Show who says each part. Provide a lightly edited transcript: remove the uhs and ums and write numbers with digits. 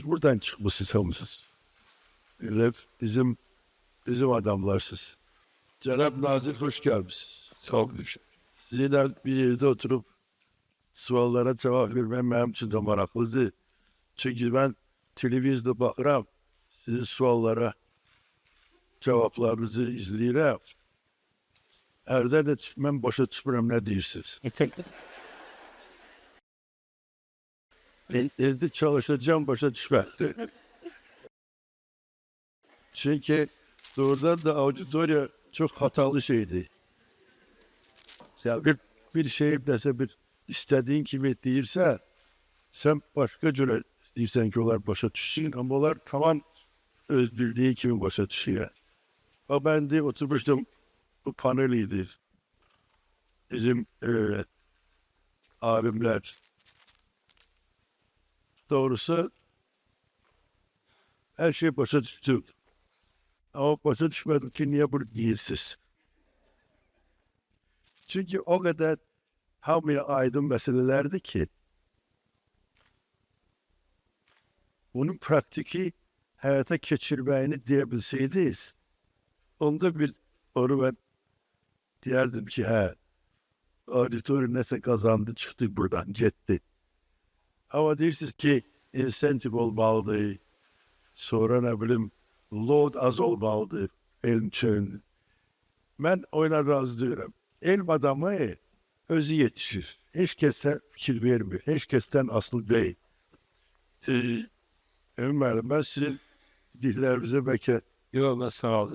Speaker 1: siz buradan çıkmışsınız. Öyle bizim adamlarsınız. Cenab Nazır hoş gelmişsiniz.
Speaker 2: Çok güzel.
Speaker 1: Sizinle bir yerde oturup suallara cevap vermem benim için de maraklıydı. Çünkü ben televizyonda bakıram, sizin suallara cevaplarınızı izleyirəm. Erdə də mən başa düşmürəm nə deyirsiniz. Evde çalışacağım başa düşməkdir. Çünkü doğrudan da auditoriya çok hatalı şeydi. Yani bir şey mesela bir istediğin gibi değilse sen başka cüre deyirsən ki onlar başa düşsün ama onlar tamam öz bildiği kimi başa düşüyor. O ben de oturmuştum bu paneliydi. Bizim abimler. Doğrusu her şey başa düştü. Ama başa düşmedim ki niye bunu değilsiz. Çünkü o kadar hamıya aydın meselelerdi ki bunun praktiki hayata geçirmeyini diyebilseydiz onda bir onu ben diyerdim ki auditori neyse kazandı çıktı buradan gitti. Ama deyirsiniz ki insentif olmalıdır. Sonra ne bileyim load az olmalıdır elm için. Ben oyuna razı diyorum. Elm adamı özü yetişir. Hiç kese fikir vermiyor. Hiç kesten aslı değil. Ömer'im ben sizin dillerinize belki
Speaker 2: Yok, sağ ol.